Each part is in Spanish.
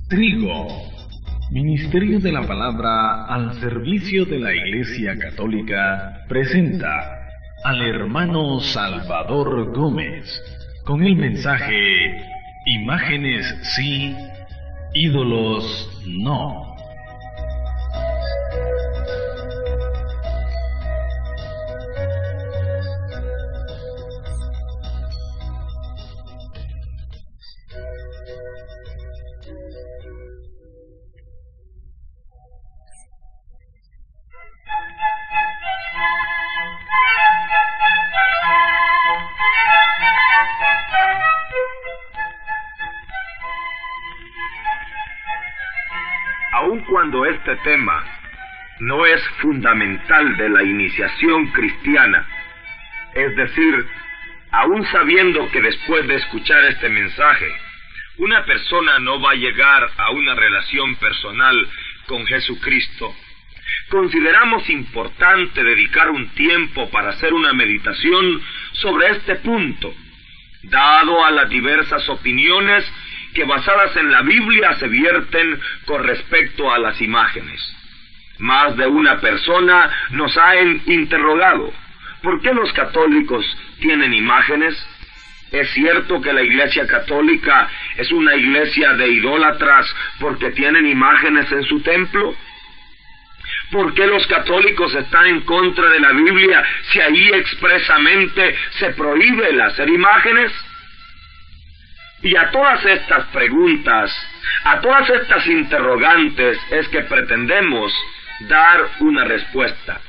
Trigo, Ministerio de la Palabra al servicio de la Iglesia Católica, presenta al hermano Salvador Gómez con el mensaje Imágenes sí, ídolos no. Aun cuando este tema no es fundamental de la iniciación cristiana, es decir, aun sabiendo que después de escuchar este mensaje, una persona no va a llegar a una relación personal con Jesucristo, consideramos importante dedicar un tiempo para hacer una meditación sobre este punto, dado a las diversas opiniones que basadas en la Biblia se vierten con respecto a las imágenes. Más de una persona nos ha interrogado, ¿por qué los católicos tienen imágenes? ¿Es cierto que la Iglesia Católica es una iglesia de idólatras porque tienen imágenes en su templo? ¿Por qué los católicos están en contra de la Biblia si ahí expresamente se prohíbe el hacer imágenes? Y a todas estas preguntas, a todas estas interrogantes es que pretendemos dar una respuesta.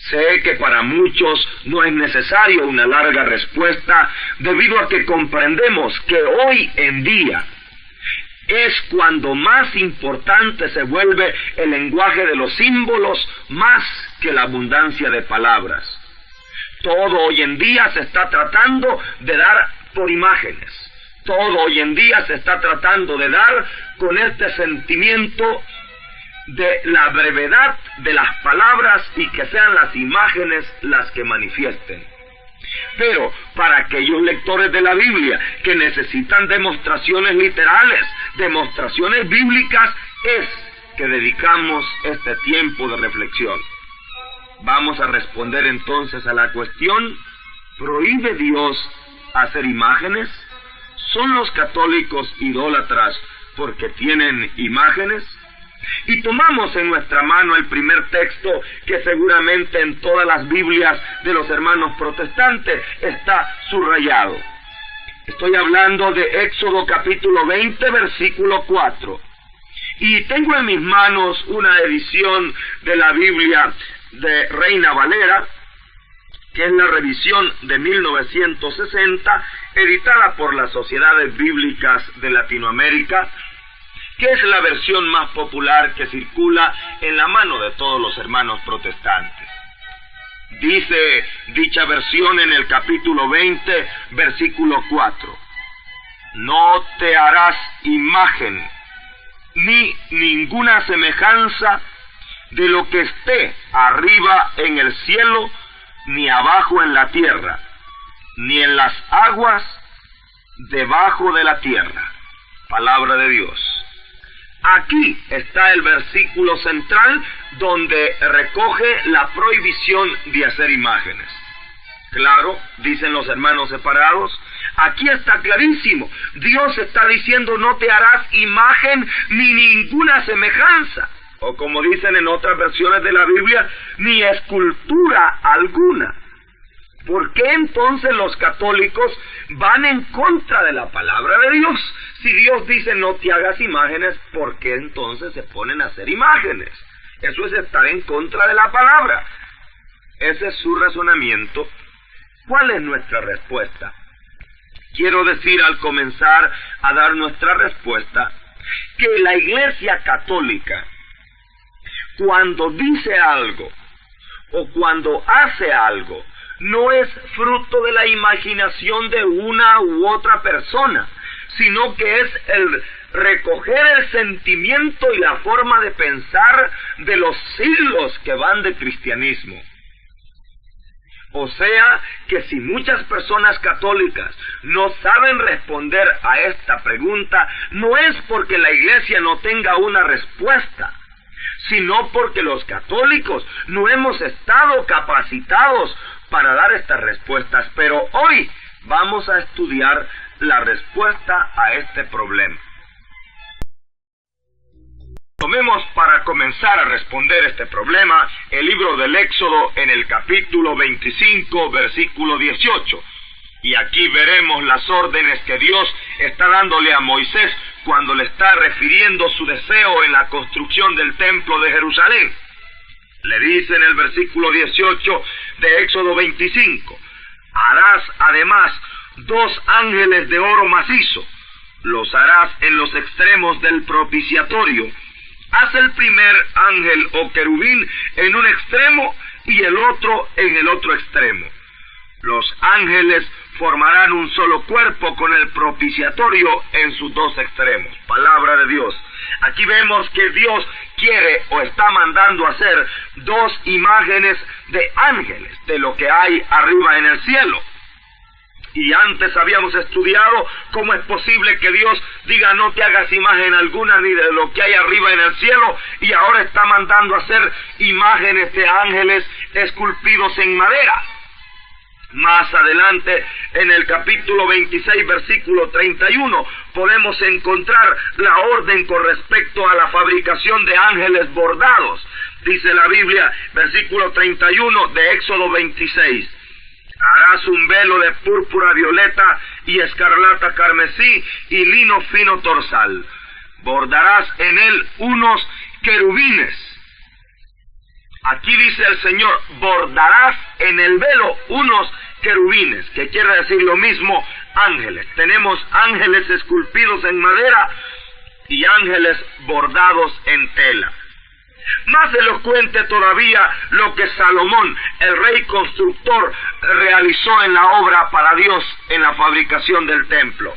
Sé que para muchos no es necesario una larga respuesta debido a que comprendemos que hoy en día es cuando más importante se vuelve el lenguaje de los símbolos más que la abundancia de palabras. Todo hoy en día se está tratando de dar por imágenes. Todo hoy en día se está tratando de dar con este sentimiento de la brevedad de las palabras y que sean las imágenes las que manifiesten. Pero para aquellos lectores de la Biblia que necesitan demostraciones literales, demostraciones bíblicas, es que dedicamos este tiempo de reflexión. Vamos a responder entonces a la cuestión: ¿prohíbe Dios hacer imágenes? ¿Son los católicos idólatras porque tienen imágenes? Y tomamos en nuestra mano el primer texto que seguramente en todas las Biblias de los hermanos protestantes está subrayado. Estoy hablando de Éxodo capítulo 20, versículo 4. Y tengo en mis manos una edición de la Biblia de Reina Valera, que es la revisión de 1960, editada por las Sociedades Bíblicas de Latinoamérica, que es la versión más popular que circula en la mano de todos los hermanos protestantes. Dice dicha versión en el capítulo 20, versículo 4, «No te harás imagen, ni ninguna semejanza de lo que esté arriba en el cielo, ni abajo en la tierra, ni en las aguas debajo de la tierra». Palabra de Dios. Aquí está el versículo central donde recoge la prohibición de hacer imágenes. Claro, dicen los hermanos separados, aquí está clarísimo. Dios está diciendo: no te harás imagen ni ninguna semejanza. O como dicen en otras versiones de la Biblia, ni escultura alguna. ¿Por qué entonces los católicos van en contra de la palabra de Dios? Si Dios dice no te hagas imágenes, ¿por qué entonces se ponen a hacer imágenes? Eso es estar en contra de la palabra. Ese es su razonamiento. ¿Cuál es nuestra respuesta? Quiero decir al comenzar a dar nuestra respuesta que la Iglesia Católica, cuando dice algo o cuando hace algo, no es fruto de la imaginación de una u otra persona, sino que es el recoger el sentimiento y la forma de pensar de los siglos que van de cristianismo. O sea, que si muchas personas católicas no saben responder a esta pregunta, no es porque la Iglesia no tenga una respuesta, sino porque los católicos no hemos estado capacitados para dar estas respuestas. Pero hoy vamos a estudiar la respuesta a este problema. Tomemos para comenzar a responder este problema el libro del Éxodo en el capítulo 25, versículo 18. Y aquí veremos las órdenes que Dios está dándole a Moisés cuando le está refiriendo su deseo en la construcción del templo de Jerusalén. Le dice en el versículo 18 de Éxodo 25, harás además 2 ángeles de oro macizo, los harás en los extremos del propiciatorio. Haz el primer ángel o querubín en un extremo y el otro en el otro extremo. Los ángeles formarán un solo cuerpo con el propiciatorio en sus 2 extremos. Palabra de Dios. Aquí vemos que Dios quiere o está mandando hacer 2 imágenes de ángeles, de lo que hay arriba en el cielo. Y antes habíamos estudiado cómo es posible que Dios diga no te hagas imagen alguna ni de lo que hay arriba en el cielo, y ahora está mandando hacer imágenes de ángeles esculpidos en madera. Más adelante, en el capítulo 26, versículo 31, podemos encontrar la orden con respecto a la fabricación de ángeles bordados. Dice la Biblia, versículo 31 de Éxodo 26. Harás un velo de púrpura violeta y escarlata carmesí y lino fino torsal. Bordarás en él unos querubines. Aquí dice el Señor, bordarás en el velo unos querubines, que quiere decir lo mismo, ángeles. Tenemos ángeles esculpidos en madera y ángeles bordados en tela. Más elocuente todavía lo que Salomón, el rey constructor, realizó en la obra para Dios en la fabricación del templo.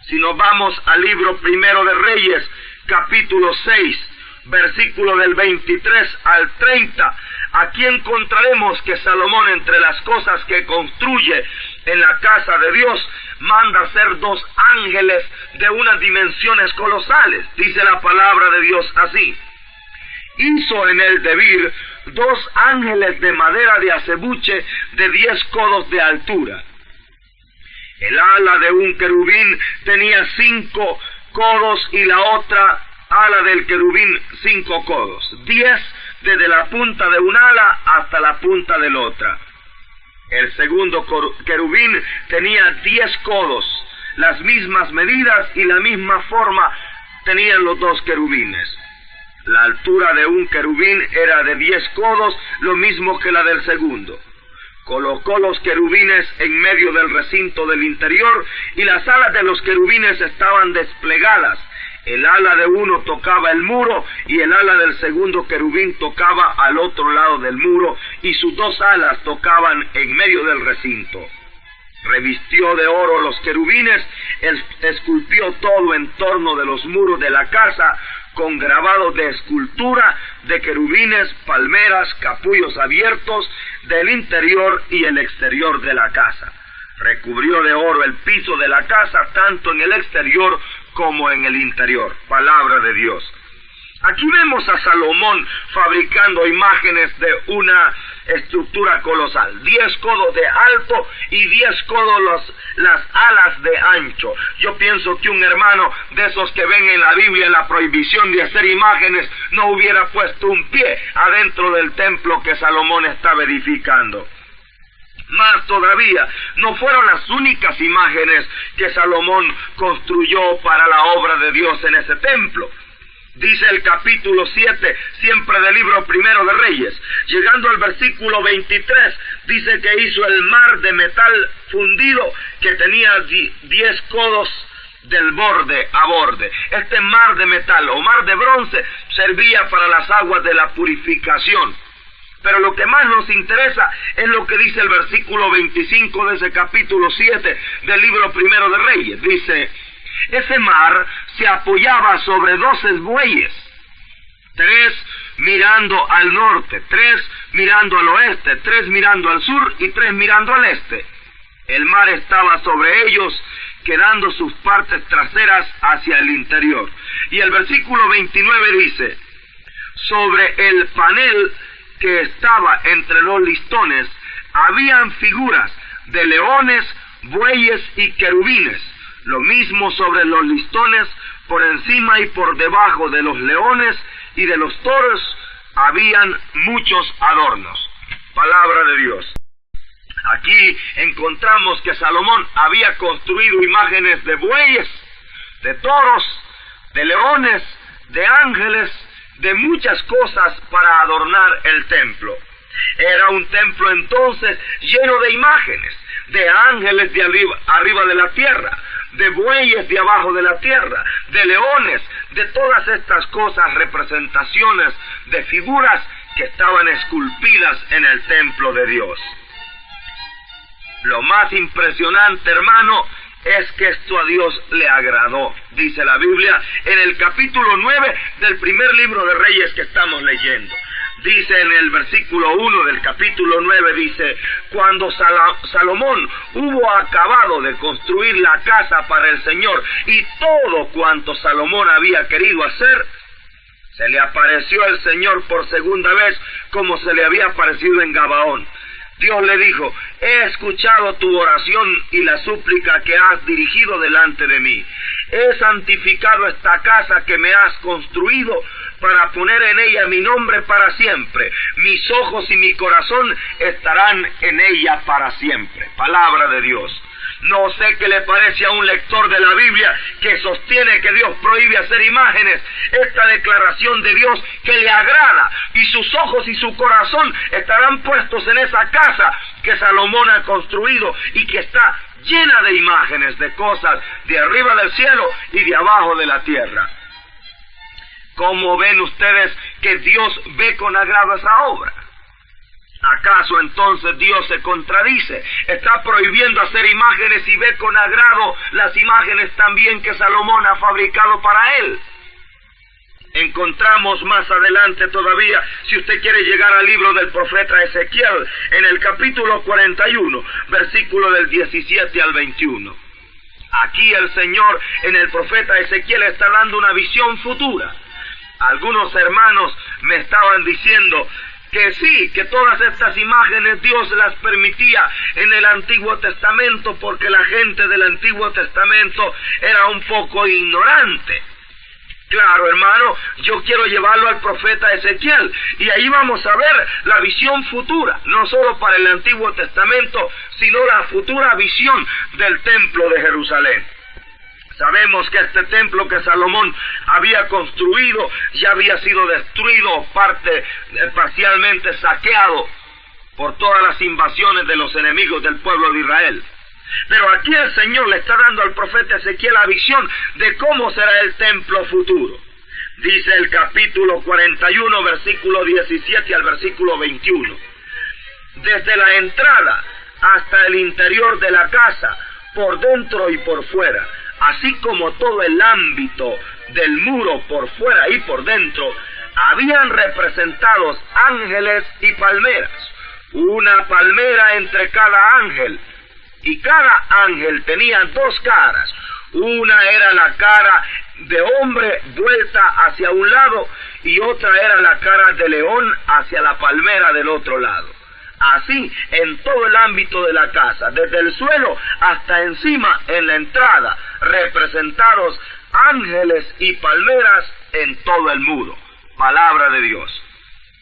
Si nos vamos al libro primero de Reyes, capítulo 6, versículo del 23 al 30, aquí encontraremos que Salomón, entre las cosas que construye en la casa de Dios, manda hacer 2 ángeles de unas dimensiones colosales. Dice la palabra de Dios así: hizo en el Debir 2 ángeles de madera de acebuche de 10 codos de altura. El ala de un querubín tenía 5 codos y la otra ala del querubín 5 codos, 10 desde la punta de un ala hasta la punta del otra. El segundo querubín tenía 10 codos, las mismas medidas y la misma forma tenían los 2 querubines. La altura de un querubín era de 10 codos, lo mismo que la del segundo. Colocó los querubines en medio del recinto del interior y las alas de los querubines estaban desplegadas. El ala de uno tocaba el muro y el ala del segundo querubín tocaba al otro lado del muro y sus 2 alas tocaban en medio del recinto. Revistió de oro los querubines, esculpió todo en torno de los muros de la casa con grabados de escultura de querubines, palmeras, capullos abiertos del interior y el exterior de la casa. Recubrió de oro el piso de la casa, tanto en el exterior como en el interior. Palabra de Dios. Aquí vemos a Salomón fabricando imágenes de una estructura colosal, 10 codos de alto y 10 codos las alas de ancho. Yo pienso que un hermano de esos que ven en la Biblia la prohibición de hacer imágenes no hubiera puesto un pie adentro del templo que Salomón estaba edificando. Más todavía, no fueron las únicas imágenes que Salomón construyó para la obra de Dios en ese templo. Dice el capítulo 7, siempre del libro primero de Reyes, llegando al versículo 23, dice que hizo el mar de metal fundido que tenía 10 codos del borde a borde. Este mar de metal o mar de bronce servía para las aguas de la purificación. Pero lo que más nos interesa es lo que dice el versículo 25 de ese capítulo 7 del libro primero de Reyes. Dice: ese mar se apoyaba sobre 12 bueyes, 3 mirando al norte, 3 mirando al oeste, 3 mirando al sur y 3 mirando al este. El mar estaba sobre ellos, quedando sus partes traseras hacia el interior. Y el versículo 29 dice: sobre el panel que estaba entre los listones habían figuras de leones, bueyes y querubines. Lo mismo sobre los listones, por encima y por debajo de los leones y de los toros, habían muchos adornos. Palabra de Dios. Aquí encontramos que Salomón había construido imágenes de bueyes, de toros, de leones, de ángeles, de muchas cosas para adornar el templo. Era un templo entonces lleno de imágenes, de ángeles de arriba de la tierra, de bueyes de abajo de la tierra, de leones, de todas estas cosas, representaciones de figuras que estaban esculpidas en el templo de Dios. Lo más impresionante, hermano, es que esto a Dios le agradó. Dice la Biblia en el capítulo 9 del primer libro de Reyes que estamos leyendo. Dice en el versículo 1 del capítulo 9, dice: cuando Salomón hubo acabado de construir la casa para el Señor y todo cuanto Salomón había querido hacer, se le apareció el Señor por segunda vez como se le había aparecido en Gabaón. Dios le dijo: he escuchado tu oración y la súplica que has dirigido delante de mí. He santificado esta casa que me has construido para poner en ella mi nombre para siempre. Mis ojos y mi corazón estarán en ella para siempre. Palabra de Dios. No sé qué le parece a un lector de la Biblia que sostiene que Dios prohíbe hacer imágenes, esta declaración de Dios que le agrada, y sus ojos y su corazón estarán puestos en esa casa que Salomón ha construido y que está llena de imágenes, de cosas de arriba del cielo y de abajo de la tierra. ¿Cómo ven ustedes que Dios ve con agrado esa obra? ¿Acaso entonces Dios se contradice? Está prohibiendo hacer imágenes y ve con agrado las imágenes también que Salomón ha fabricado para él. Encontramos más adelante todavía, si usted quiere llegar al libro del profeta Ezequiel, en el capítulo 41, versículo del 17 al 21. Aquí el Señor en el profeta Ezequiel está dando una visión futura. Algunos hermanos me estaban diciendo que sí, que todas estas imágenes Dios las permitía en el Antiguo Testamento porque la gente del Antiguo Testamento era un poco ignorante. Claro, hermano, yo quiero llevarlo al profeta Ezequiel y ahí vamos a ver la visión futura, no solo para el Antiguo Testamento, sino la futura visión del templo de Jerusalén. Sabemos que este templo que Salomón había construido ya había sido destruido, parcialmente saqueado por todas las invasiones de los enemigos del pueblo de Israel. Pero aquí el Señor le está dando al profeta Ezequiel la visión de cómo será el templo futuro. Dice el capítulo 41, versículo 17 al versículo 21. Desde la entrada hasta el interior de la casa, por dentro y por fuera, así como todo el ámbito del muro por fuera y por dentro, habían representados ángeles y palmeras, una palmera entre cada ángel, y cada ángel tenía 2 caras. Una era la cara de hombre vuelta hacia un lado, y otra era la cara de león hacia la palmera del otro lado. Así, en todo el ámbito de la casa, desde el suelo hasta encima en la entrada, representados ángeles y palmeras en todo el muro. Palabra de Dios.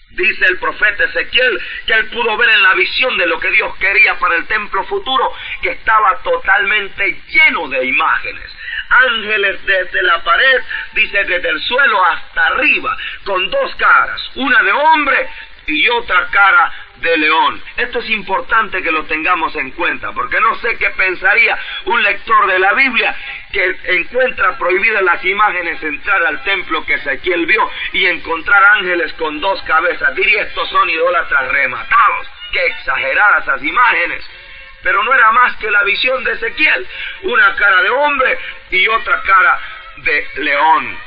Dice el profeta Ezequiel que él pudo ver en la visión de lo que Dios quería para el templo futuro, que estaba totalmente lleno de imágenes. Ángeles desde la pared, dice desde el suelo hasta arriba, con 2 caras, una de hombre y otra cara de león. Esto es importante que lo tengamos en cuenta, porque no sé qué pensaría un lector de la Biblia que encuentra prohibidas las imágenes entrar al templo que Ezequiel vio y encontrar ángeles con 2 cabezas. Diría, estos son idólatras rematados. ¡Qué exageradas esas imágenes! Pero no era más que la visión de Ezequiel, una cara de hombre y otra cara de león.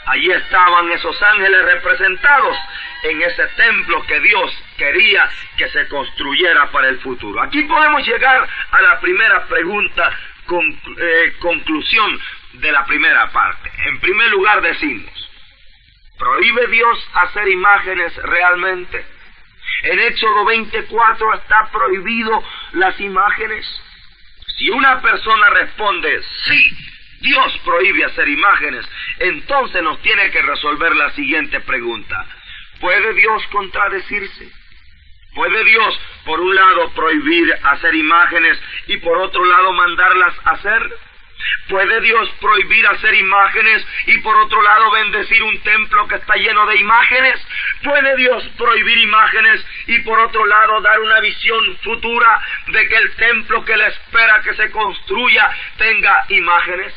Allí estaban esos ángeles representados en ese templo que Dios quería que se construyera para el futuro. Aquí podemos llegar a la primera pregunta, conclusión de la primera parte. En primer lugar decimos, ¿prohíbe Dios hacer imágenes realmente? En Éxodo 24 está prohibido las imágenes. Si una persona responde, sí, Dios prohíbe hacer imágenes, entonces nos tiene que resolver la siguiente pregunta. ¿Puede Dios contradecirse? ¿Puede Dios, por un lado, prohibir hacer imágenes y por otro lado mandarlas hacer? ¿Puede Dios prohibir hacer imágenes y por otro lado bendecir un templo que está lleno de imágenes? ¿Puede Dios prohibir imágenes y por otro lado dar una visión futura de que el templo que le espera que se construya tenga imágenes?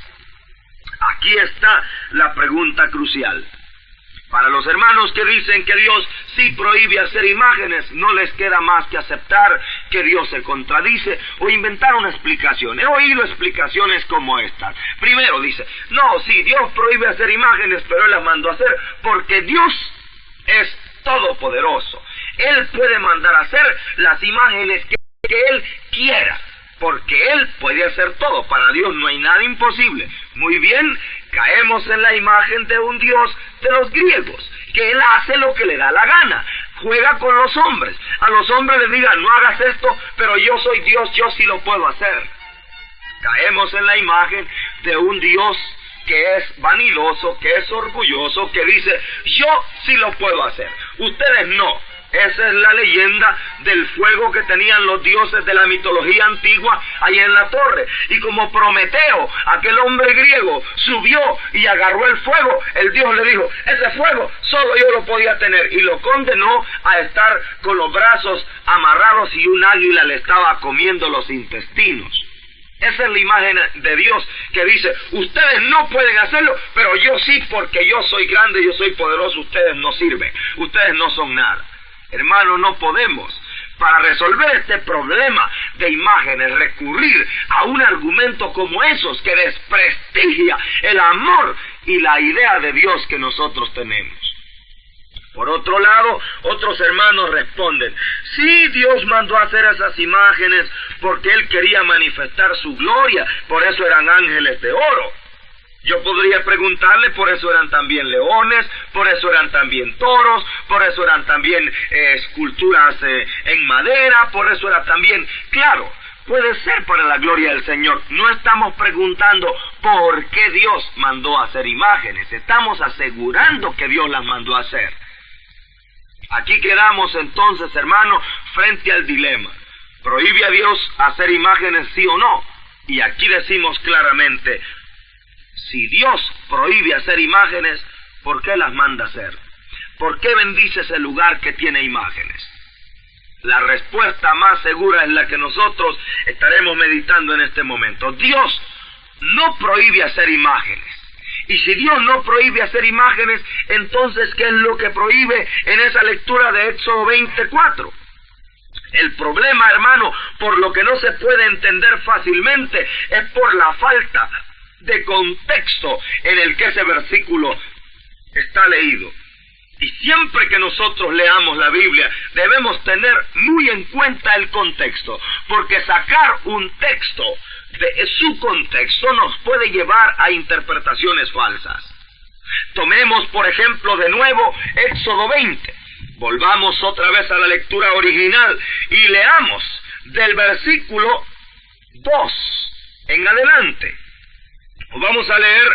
Aquí está la pregunta crucial. Para los hermanos que dicen que Dios sí prohíbe hacer imágenes, no les queda más que aceptar que Dios se contradice o inventar una explicación. He oído explicaciones como estas. Primero dice, no, sí, Dios prohíbe hacer imágenes, pero Él las mandó a hacer porque Dios es todopoderoso. Él puede mandar a hacer las imágenes que Él quiera, porque Él puede hacer todo. Para Dios no hay nada imposible. Muy bien, caemos en la imagen de un Dios de los griegos, que Él hace lo que le da la gana, juega con los hombres. A los hombres les digan, no hagas esto, pero yo soy Dios, yo sí lo puedo hacer. Caemos en la imagen de un Dios que es vanidoso, que es orgulloso, que dice, yo sí lo puedo hacer, ustedes no. Esa es la leyenda del fuego que tenían los dioses de la mitología antigua ahí en la torre. Y como Prometeo, aquel hombre griego, subió y agarró el fuego, el dios le dijo, ese fuego solo yo lo podía tener. Y lo condenó a estar con los brazos amarrados y un águila le estaba comiendo los intestinos. Esa es la imagen de Dios que dice, ustedes no pueden hacerlo, pero yo sí, porque yo soy grande, yo soy poderoso, ustedes no sirven, ustedes no son nada. Hermano, no podemos, para resolver este problema de imágenes, recurrir a un argumento como esos que desprestigia el amor y la idea de Dios que nosotros tenemos. Por otro lado, otros hermanos responden, sí, Dios mandó a hacer esas imágenes porque Él quería manifestar su gloria, por eso eran ángeles de oro. Yo podría preguntarle, por eso eran también leones, por eso eran también toros, por eso eran también esculturas en madera, por eso era también, claro, puede ser para la gloria del Señor. No estamos preguntando por qué Dios mandó a hacer imágenes, estamos asegurando que Dios las mandó a hacer. Aquí quedamos entonces, hermano, frente al dilema. ¿Prohíbe a Dios hacer imágenes, sí o no? Y aquí decimos claramente, si Dios prohíbe hacer imágenes, ¿por qué las manda hacer? ¿Por qué bendice ese lugar que tiene imágenes? La respuesta más segura es la que nosotros estaremos meditando en este momento. Dios no prohíbe hacer imágenes. Y si Dios no prohíbe hacer imágenes, entonces, ¿qué es lo que prohíbe en esa lectura de Éxodo 24? El problema, hermano, por lo que no se puede entender fácilmente, es por la falta de contexto en el que ese versículo está leído. Y siempre que nosotros leamos la Biblia, debemos tener muy en cuenta el contexto, porque sacar un texto de su contexto nos puede llevar a interpretaciones falsas. Tomemos, por ejemplo, de nuevo Éxodo 20. Volvamos otra vez a la lectura original y leamos del versículo 2 en adelante. Vamos a leer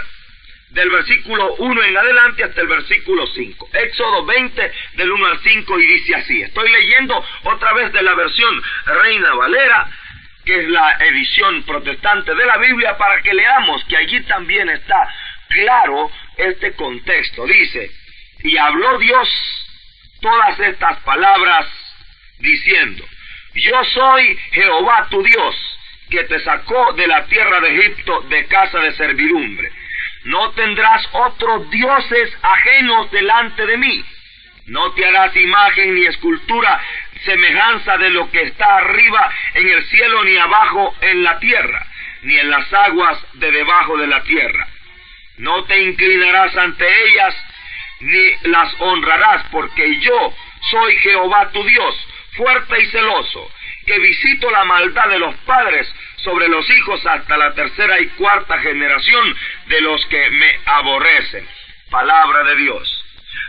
del versículo 1 en adelante hasta el versículo 5. Éxodo 20 del 1 al 5 y dice así. Estoy leyendo otra vez de la versión Reina Valera, que es la edición protestante de la Biblia, para que leamos que allí también está claro este contexto. Dice, y habló Dios todas estas palabras diciendo, yo soy Jehová tu Dios, que te sacó de la tierra de Egipto de casa de servidumbre. No tendrás otros dioses ajenos delante de mí. No te harás imagen ni escultura semejanza de lo que está arriba en el cielo, ni abajo en la tierra, ni en las aguas de debajo de la tierra. No te inclinarás ante ellas, ni las honrarás, porque yo soy Jehová tu Dios, fuerte y celoso, que visito la maldad de los padres sobre los hijos hasta la tercera y cuarta generación de los que me aborrecen. Palabra de Dios.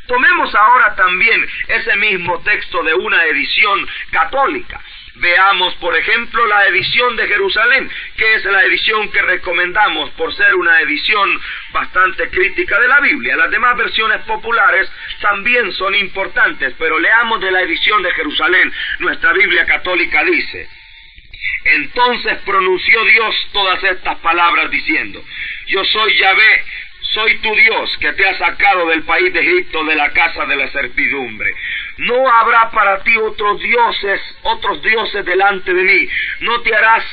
Tomemos ahora también ese mismo texto de una edición católica. Veamos, por ejemplo, la edición de Jerusalén, que es la edición que recomendamos por ser una edición bastante crítica de la Biblia. Las demás versiones populares también son importantes, pero leamos de la edición de Jerusalén. Nuestra Biblia católica dice: entonces pronunció Dios todas estas palabras diciendo: yo soy Yahvé, soy tu Dios, que te ha sacado del país de Egipto, de la casa de la servidumbre. No habrá para ti otros dioses delante de mí. No te harás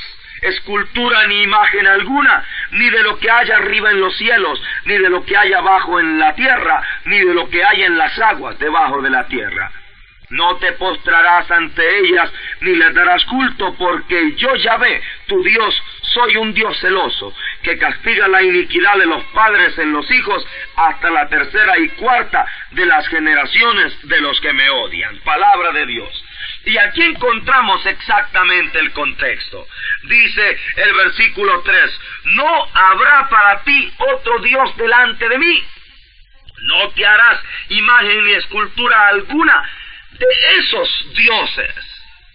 escultura ni imagen alguna, ni de lo que haya arriba en los cielos, ni de lo que haya abajo en la tierra, ni de lo que haya en las aguas debajo de la tierra. No te postrarás ante ellas, ni les darás culto, porque yo, Yahvé, tu Dios, soy un Dios celoso, que castiga la iniquidad de los padres en los hijos hasta la tercera y cuarta de las generaciones de los que me odian. Palabra de Dios. Y aquí encontramos exactamente el contexto. Dice el versículo 3, no habrá para ti otro Dios delante de mí. No te harás imagen ni escultura alguna de esos dioses,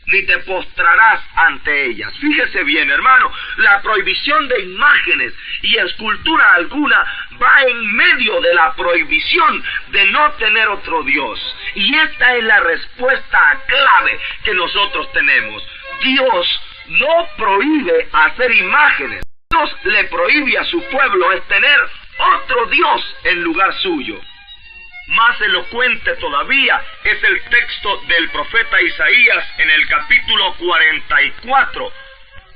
ni te postrarás ante ellas. Fíjese bien, hermano, la prohibición de imágenes y escultura alguna va en medio de la prohibición de no tener otro Dios. Y esta es la respuesta clave que nosotros tenemos. Dios no prohíbe hacer imágenes. Dios le prohíbe a su pueblo es tener otro Dios en lugar suyo. Más elocuente todavía es el texto del profeta Isaías en el capítulo 44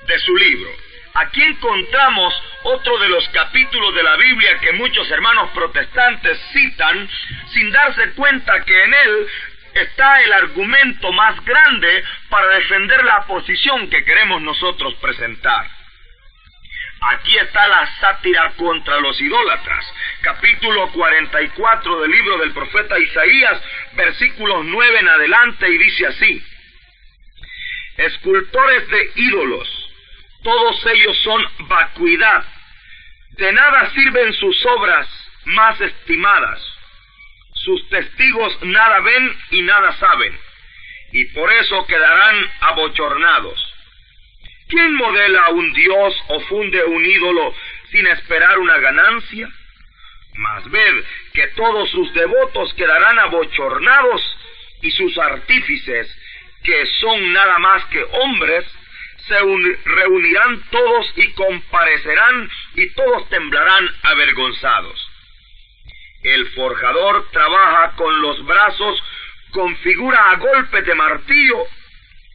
de su libro. Aquí encontramos otro de los capítulos de la Biblia que muchos hermanos protestantes citan sin darse cuenta que en él está el argumento más grande para defender la posición que queremos nosotros presentar. Aquí está la sátira contra los idólatras. Capítulo 44 del libro del profeta Isaías, versículos 9 en adelante, y dice así: escultores de ídolos, todos ellos son vacuidad. De nada sirven sus obras más estimadas. Sus testigos nada ven y nada saben, y por eso quedarán abochornados. ¿Quién modela un dios o funde un ídolo sin esperar una ganancia? Mas ved que todos sus devotos quedarán abochornados, y sus artífices, que son nada más que hombres, se reunirán todos y comparecerán, y todos temblarán avergonzados. El forjador trabaja con los brazos, configura a golpes de martillo,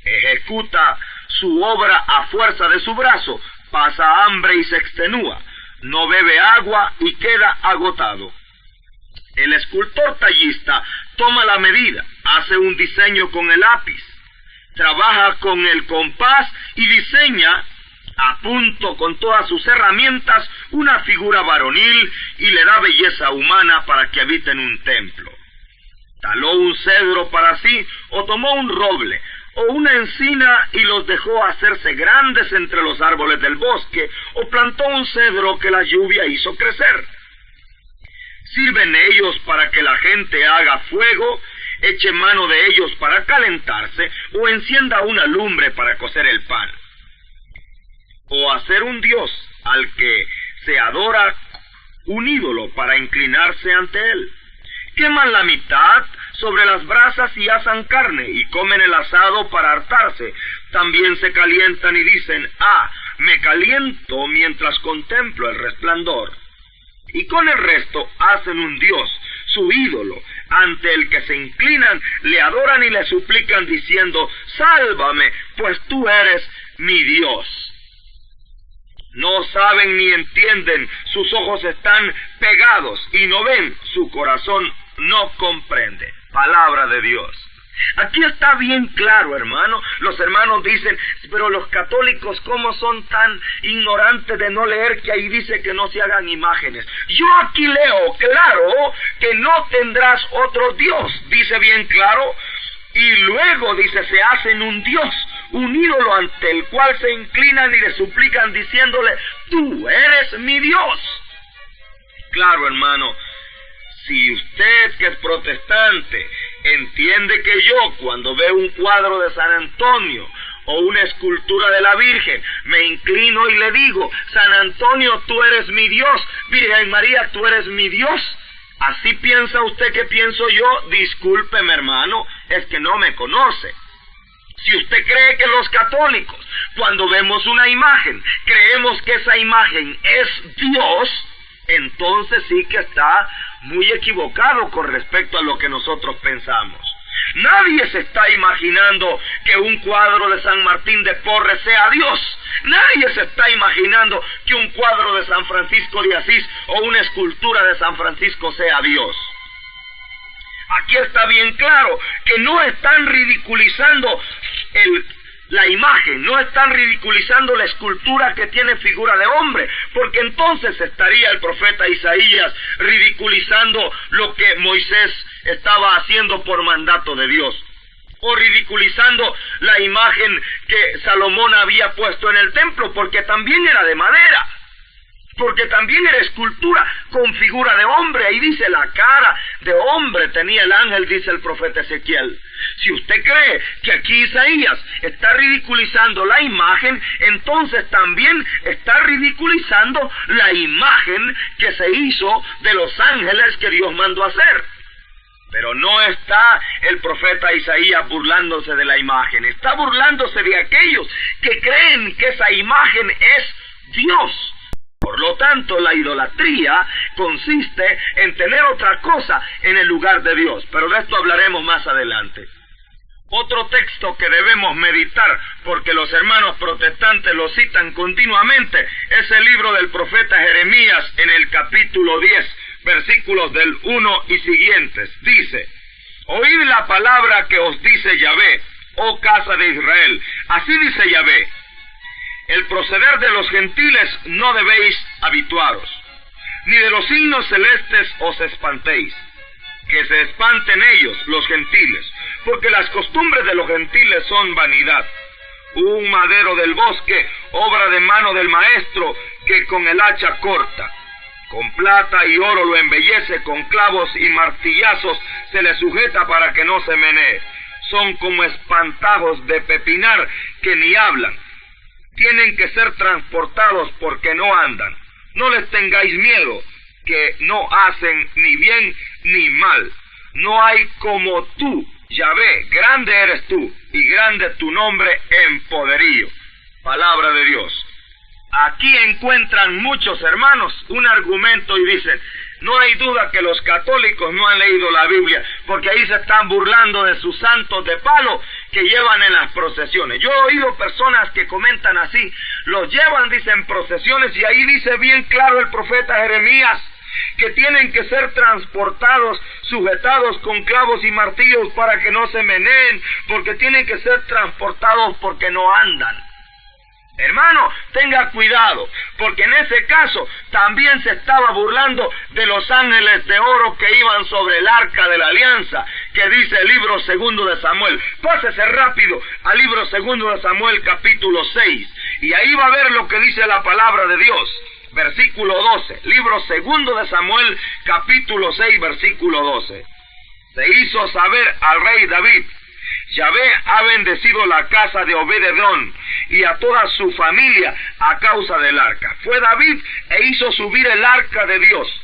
ejecuta su obra a fuerza de su brazo, pasa hambre y se extenúa, no bebe agua y queda agotado. El escultor tallista toma la medida, hace un diseño con el lápiz, trabaja con el compás y diseña a punto con todas sus herramientas una figura varonil y le da belleza humana para que habite en un templo. Taló un cedro para sí o tomó un roble o una encina y los dejó hacerse grandes entre los árboles del bosque, o plantó un cedro que la lluvia hizo crecer. Sirven ellos para que la gente haga fuego, eche mano de ellos para calentarse, o encienda una lumbre para cocer el pan. O hacer un dios al que se adora, un ídolo para inclinarse ante él. Queman la mitad sobre las brasas y asan carne, y comen el asado para hartarse. También se calientan y dicen: me caliento mientras contemplo el resplandor. Y con el resto hacen un dios, su ídolo, ante el que se inclinan, le adoran y le suplican diciendo: sálvame, pues tú eres mi Dios. No saben ni entienden, sus ojos están pegados y no ven, su corazón no comprende. Palabra de Dios. Aquí está bien claro, hermano. Los hermanos dicen: pero los católicos, ¿cómo son tan ignorantes de no leer que ahí dice que no se hagan imágenes? Yo aquí leo claro que no tendrás otro Dios. Dice bien claro: y luego, dice, se hacen un Dios, un ídolo ante el cual se inclinan y le suplican diciéndole, tú eres mi Dios. Claro, hermano, si usted que es protestante entiende que yo cuando veo un cuadro de San Antonio o una escultura de la Virgen, me inclino y le digo, San Antonio, tú eres mi Dios, Virgen María, tú eres mi Dios, ¿así piensa usted que pienso yo? Discúlpeme, hermano, es que no me conoce. Si usted cree que los católicos, cuando vemos una imagen, creemos que esa imagen es Dios, entonces sí que está muy equivocado con respecto a lo que nosotros pensamos. Nadie se está imaginando que un cuadro de San Martín de Porres sea Dios. Nadie se está imaginando que un cuadro de San Francisco de Asís o una escultura de San Francisco sea Dios. Aquí está bien claro que no están ridiculizando la imagen, no están ridiculizando la escultura que tiene figura de hombre, porque entonces estaría el profeta Isaías ridiculizando lo que Moisés estaba haciendo por mandato de Dios, o ridiculizando la imagen que Salomón había puesto en el templo, porque también era de madera, porque también era escultura con figura de hombre. Ahí dice, la cara de hombre tenía el ángel, dice el profeta Ezequiel. Si usted cree que aquí Isaías está ridiculizando la imagen, entonces también está ridiculizando la imagen que se hizo de los ángeles que Dios mandó hacer. Pero no está el profeta Isaías burlándose de la imagen, está burlándose de aquellos que creen que esa imagen es Dios. Por lo tanto, la idolatría consiste en tener otra cosa en el lugar de Dios, pero de esto hablaremos más adelante. Otro texto que debemos meditar, porque los hermanos protestantes lo citan continuamente, es el libro del profeta Jeremías en el capítulo 10, versículos del 1 y siguientes. Dice, oíd la palabra que os dice Yahvé, oh casa de Israel. Así dice Yahvé, el proceder de los gentiles no debéis habituaros, ni de los signos celestes os espantéis, que se espanten ellos, los gentiles, porque las costumbres de los gentiles son vanidad. Un madero del bosque, obra de mano del maestro, que con el hacha corta. Con plata y oro lo embellece, con clavos y martillazos se le sujeta para que no se menee. Son como espantajos de pepinar que ni hablan. Tienen que ser transportados porque no andan. No les tengáis miedo, que no hacen ni bien ni mal. No hay como tú, Yahvé, grande eres tú, y grande tu nombre en poderío. Palabra de Dios. Aquí encuentran muchos hermanos un argumento y dicen, no hay duda que los católicos no han leído la Biblia, porque ahí se están burlando de sus santos de palo que llevan en las procesiones. Yo he oído personas que comentan así, los llevan, dicen, procesiones, y ahí dice bien claro el profeta Jeremías, que tienen que ser transportados, sujetados con clavos y martillos para que no se meneen, porque tienen que ser transportados porque no andan. Hermano, tenga cuidado, porque en ese caso también se estaba burlando de los ángeles de oro que iban sobre el arca de la alianza, que dice el libro 2 de Samuel. Pásese rápido al libro 2 de Samuel, capítulo 6, y ahí va a ver lo que dice la palabra de Dios. Versículo 12, libro 2 de Samuel, capítulo 6, versículo 12. Se hizo saber al rey David, Yahvé ha bendecido la casa de Obed-edom y a toda su familia a causa del arca. Fue David e hizo subir el arca de Dios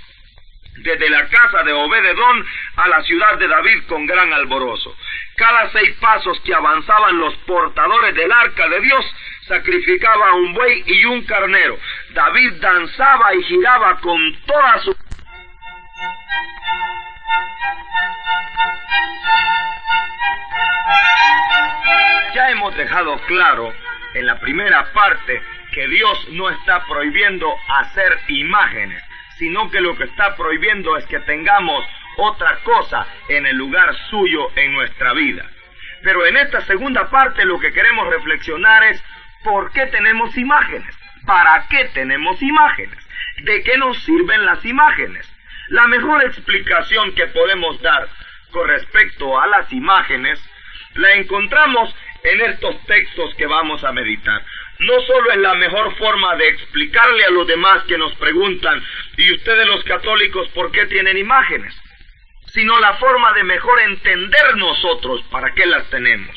desde la casa de Obed-edom a la ciudad de David con gran alborozo. Cada 6 pasos que avanzaban los portadores del arca de Dios, sacrificaba un buey y un carnero. David danzaba y giraba con toda su... Ya hemos dejado claro en la primera parte que Dios no está prohibiendo hacer imágenes, sino que lo que está prohibiendo es que tengamos otra cosa en el lugar suyo en nuestra vida. Pero en esta segunda parte lo que queremos reflexionar es ¿por qué tenemos imágenes? ¿Para qué tenemos imágenes? ¿De qué nos sirven las imágenes? La mejor explicación que podemos dar con respecto a las imágenes La encontramos en estos textos que vamos a meditar. No solo es la mejor forma de explicarle a los demás que nos preguntan, ¿y ustedes los católicos por qué tienen imágenes?, sino la forma de mejor entender nosotros para qué las tenemos.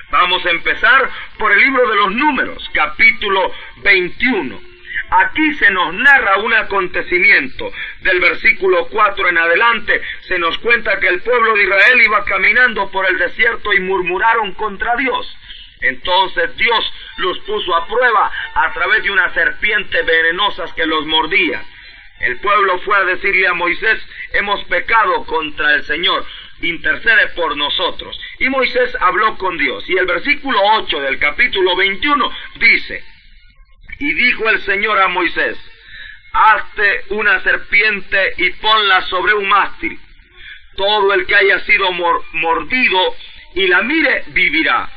Vamos a empezar por el libro de los Números, capítulo 21. Aquí se nos narra un acontecimiento. Del versículo 4 en adelante se nos cuenta que el pueblo de Israel iba caminando por el desierto y murmuraron contra Dios. Entonces Dios los puso a prueba a través de unas serpientes venenosas que los mordían. El pueblo fue a decirle a Moisés: hemos pecado contra el Señor, intercede por nosotros. Y Moisés habló con Dios. Y el versículo 8 del capítulo 21 dice: y dijo el Señor a Moisés: hazte una serpiente y ponla sobre un mástil. Todo el que haya sido mordido y la mire vivirá.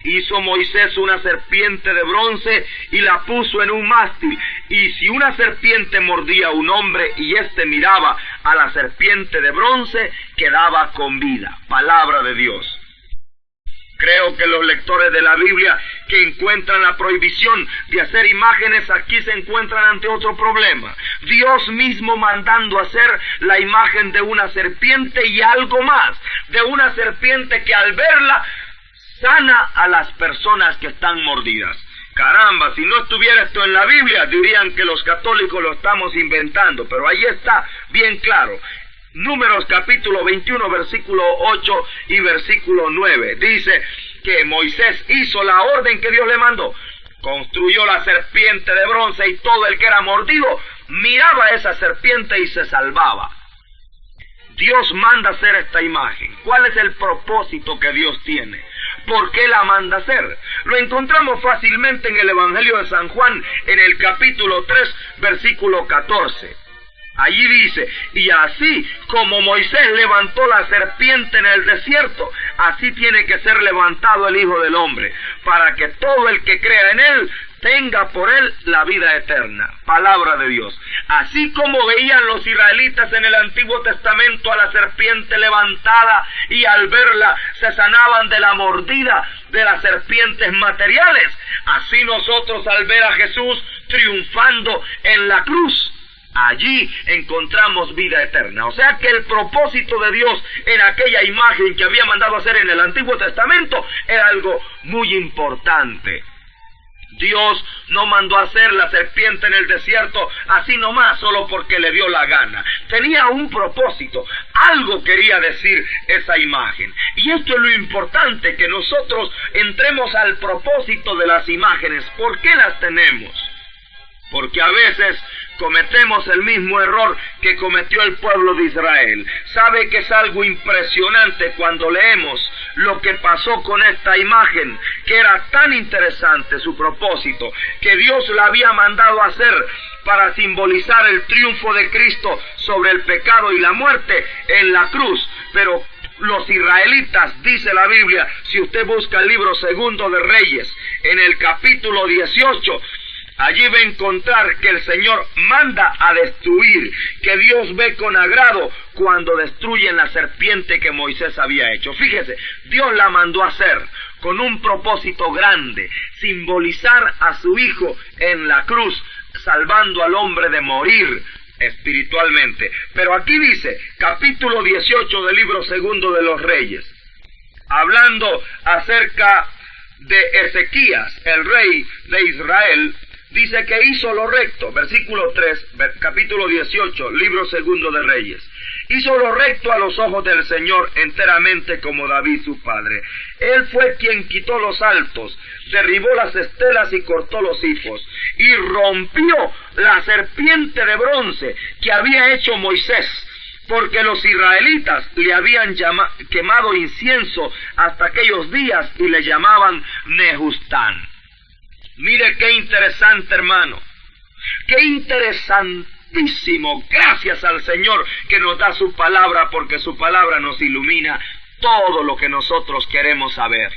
Hizo Moisés una serpiente de bronce y la puso en un mástil. Y si una serpiente mordía a un hombre y éste miraba a la serpiente de bronce, quedaba con vida. Palabra de Dios. Creo que los lectores de la Biblia que encuentran la prohibición de hacer imágenes aquí se encuentran ante otro problema. Dios mismo mandando hacer la imagen de una serpiente y algo más, de una serpiente que al verla sana a las personas que están mordidas. Caramba, si no estuviera esto en la Biblia, dirían que los católicos lo estamos inventando, pero ahí está bien claro. Números capítulo 21, versículo 8 y versículo 9. Dice que Moisés hizo la orden que Dios le mandó. Construyó la serpiente de bronce y todo el que era mordido miraba a esa serpiente y se salvaba. Dios manda hacer esta imagen. ¿Cuál es el propósito que Dios tiene? ¿Por qué la manda hacer? Lo encontramos fácilmente en el Evangelio de San Juan, en el capítulo 3, versículo 14. Allí dice: y así como Moisés levantó la serpiente en el desierto, así tiene que ser levantado el Hijo del Hombre, para que todo el que crea en él tenga por él la vida eterna. Palabra de Dios. Así como veían los israelitas en el Antiguo Testamento a la serpiente levantada y al verla se sanaban de la mordida de las serpientes materiales, así nosotros al ver a Jesús triunfando en la cruz, allí encontramos vida eterna. O sea que el propósito de Dios en aquella imagen que había mandado hacer en el Antiguo Testamento era algo muy importante. Dios no mandó hacer la serpiente en el desierto así nomás, solo porque le dio la gana. Tenía un propósito, algo quería decir esa imagen. Y esto es lo importante, que nosotros entremos al propósito de las imágenes. ¿Por qué las tenemos? Porque a veces cometemos el mismo error que cometió el pueblo de Israel. ¿Sabe que es algo impresionante cuando leemos lo que pasó con esta imagen? Que era tan interesante su propósito, que Dios la había mandado hacer para simbolizar el triunfo de Cristo sobre el pecado y la muerte en la cruz. Pero los israelitas, dice la Biblia, si usted busca el libro segundo de Reyes, en el capítulo 18, allí va a encontrar que el Señor manda a destruir, que Dios ve con agrado cuando destruyen la serpiente que Moisés había hecho. Fíjese, Dios la mandó a hacer con un propósito grande, simbolizar a su Hijo en la cruz, salvando al hombre de morir espiritualmente. Pero aquí dice, capítulo 18 del libro segundo de los Reyes, hablando acerca de Ezequías, el rey de Israel, dice que hizo lo recto, versículo 3, capítulo 18, libro segundo de Reyes. Hizo lo recto a los ojos del Señor enteramente como David su padre. Él fue quien quitó los altos, derribó las estelas y cortó los hifos, y rompió la serpiente de bronce que había hecho Moisés, porque los israelitas le habían quemado incienso hasta aquellos días y le llamaban Nehustán. Mire qué interesante, hermano, qué interesantísimo. Gracias al Señor que nos da su palabra, porque su palabra nos ilumina todo lo que nosotros queremos saber.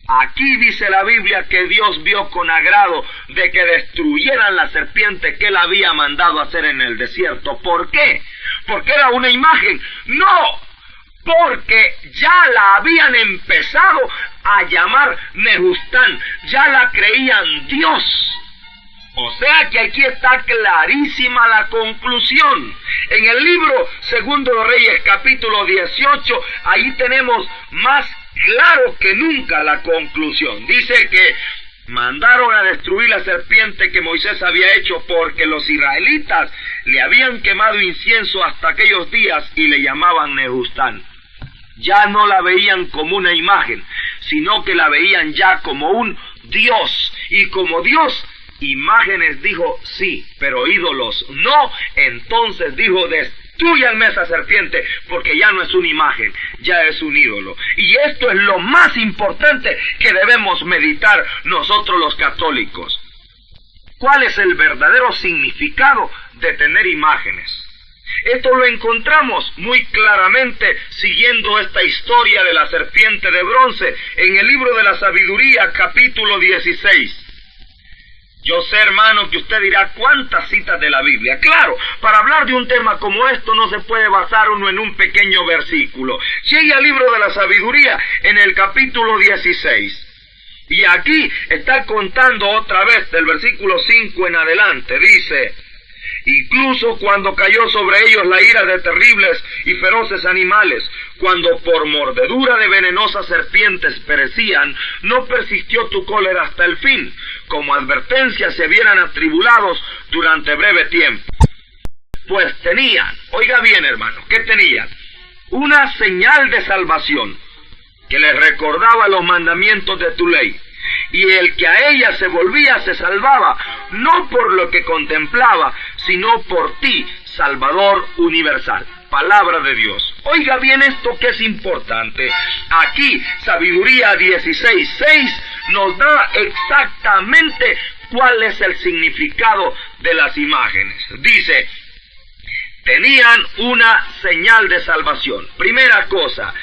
Aquí dice la Biblia que Dios vio con agrado de que destruyeran la serpiente que él había mandado hacer en el desierto. ¿Por qué? ¿Porque era una imagen? No. porque ya la habían empezado a llamar Nehustán, ya la creían Dios. O sea que aquí está clarísima la conclusión. En el libro Segundo de Reyes, capítulo 18, ahí tenemos más claro que nunca la conclusión. Dice que mandaron a destruir la serpiente que Moisés había hecho porque los israelitas le habían quemado incienso hasta aquellos días y le llamaban Nehustán. Ya no la veían como una imagen, sino que la veían ya como un Dios. Y como Dios, imágenes dijo sí, pero ídolos no. Entonces dijo, destrúyanme esa serpiente, porque ya no es una imagen, ya es un ídolo. Y esto es lo más importante que debemos meditar nosotros los católicos. ¿Cuál es el verdadero significado de tener imágenes? Esto lo encontramos muy claramente siguiendo esta historia de la serpiente de bronce en el libro de la Sabiduría, capítulo 16. Yo sé, hermano, que usted dirá cuántas citas de la Biblia. Claro, para hablar de un tema como esto no se puede basar uno en un pequeño versículo. Llegue al libro de la Sabiduría en el capítulo 16. Y aquí está contando otra vez del versículo 5 en adelante. Dice: incluso cuando cayó sobre ellos la ira de terribles y feroces animales, cuando por mordedura de venenosas serpientes perecían, no persistió tu cólera hasta el fin, como advertencia se vieran atribulados durante breve tiempo. Pues tenían, oiga bien hermano, ¿qué tenían? Una señal de salvación, que les recordaba los mandamientos de tu ley. Y el que a ella se volvía se salvaba, no por lo que contemplaba, sino por ti, Salvador universal. Palabra de Dios. Oiga bien esto que es importante. Aquí, Sabiduría 16:6 nos da exactamente cuál es el significado de las imágenes. Dice: tenían una señal de salvación. Primera cosa,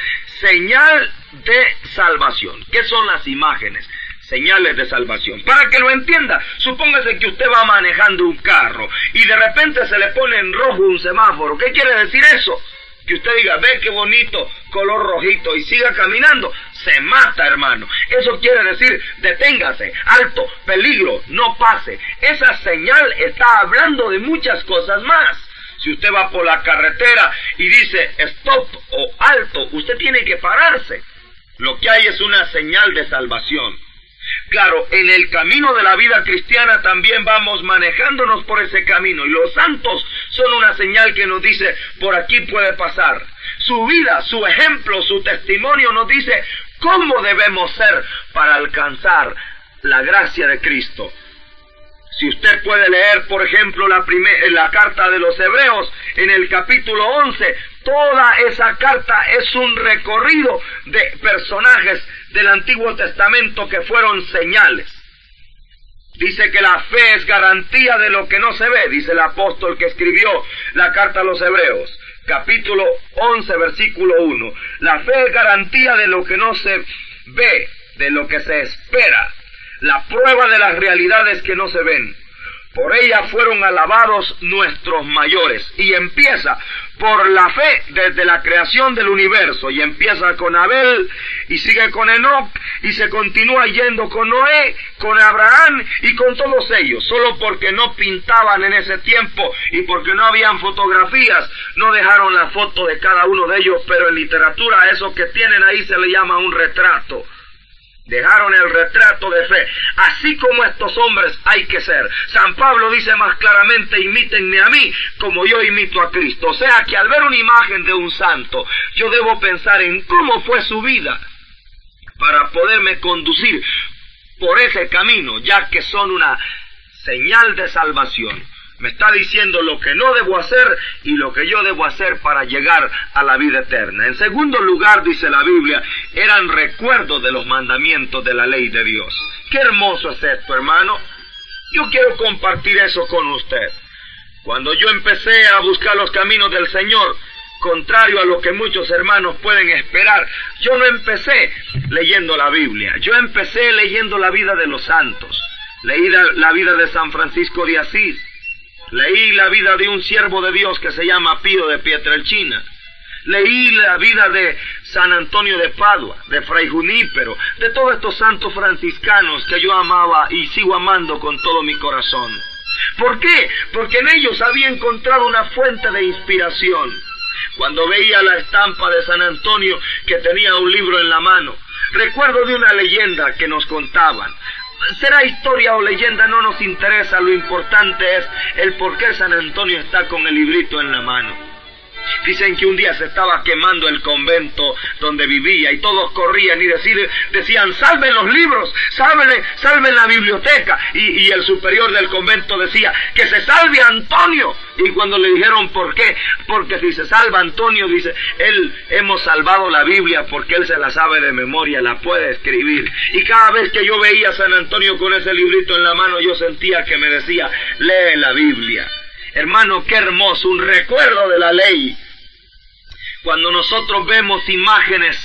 señal de salvación. ¿Qué son las imágenes? Señales de salvación. Para que lo entienda, supóngase que usted va manejando un carro y de repente se le pone en rojo un semáforo. ¿Qué quiere decir eso? Que usted diga, ve qué bonito color rojito, y siga caminando. Se mata, hermano. Eso quiere decir, deténgase, alto, peligro, no pase. Esa señal está hablando de muchas cosas más. Si usted va por la carretera y dice stop o alto, usted tiene que pararse. Lo que hay es una señal de salvación. Claro, en el camino de la vida cristiana también vamos manejándonos por ese camino, y los santos son una señal que nos dice, por aquí puede pasar. Su vida, su ejemplo, su testimonio nos dice cómo debemos ser para alcanzar la gracia de Cristo. Si usted puede leer, por ejemplo, la carta de los Hebreos, en el capítulo 11, toda esa carta es un recorrido de personajes del Antiguo Testamento que fueron señales. Dice que la fe es garantía de lo que no se ve, dice el apóstol que escribió la carta a los Hebreos, capítulo 11, versículo 1. La fe es garantía de lo que no se ve, de lo que se espera, la prueba de las realidades que no se ven. Por ella fueron alabados nuestros mayores. Y empieza por la fe desde la creación del universo. Y empieza con Abel, y sigue con Enoc, y se continúa yendo con Noé, con Abraham y con todos ellos. Solo porque no pintaban en ese tiempo y porque no habían fotografías, no dejaron la foto de cada uno de ellos. Pero en literatura a eso que tienen ahí se le llama un retrato. Dejaron el retrato de fe. Así como estos hombres hay que ser. San Pablo dice más claramente, imítenme a mí como yo imito a Cristo. O sea que al ver una imagen de un santo, yo debo pensar en cómo fue su vida para poderme conducir por ese camino, ya que son una señal de salvación. Me está diciendo lo que no debo hacer y lo que yo debo hacer para llegar a la vida eterna. En segundo lugar, dice la Biblia, eran recuerdos de los mandamientos de la ley de Dios. Qué hermoso es esto, hermano. Yo quiero compartir eso con usted. Cuando yo empecé a buscar los caminos del Señor, contrario a lo que muchos hermanos pueden esperar, yo no empecé leyendo la Biblia. Yo empecé leyendo la vida de los santos. Leí la vida de San Francisco de Asís. Leí la vida de un siervo de Dios que se llama Pío de Pietrelcina. Leí la vida de San Antonio de Padua, de Fray Junípero, de todos estos santos franciscanos que yo amaba y sigo amando con todo mi corazón. ¿Por qué? Porque en ellos había encontrado una fuente de inspiración. Cuando veía la estampa de San Antonio que tenía un libro en la mano, recuerdo de una leyenda que nos contaban. Será historia o leyenda, no nos interesa, lo importante es el por qué San Antonio está con el librito en la mano. Dicen que un día se estaba quemando el convento donde vivía y todos corrían y decían, salven los libros, salven la biblioteca. Y el superior del convento decía, que se salve Antonio. Y cuando le dijeron por qué, porque si se salva Antonio, dice, hemos salvado la Biblia porque él se la sabe de memoria, la puede escribir. Y cada vez que yo veía a San Antonio con ese librito en la mano, yo sentía que me decía, lee la Biblia. Hermano, qué hermoso, un recuerdo de la ley. Cuando nosotros vemos imágenes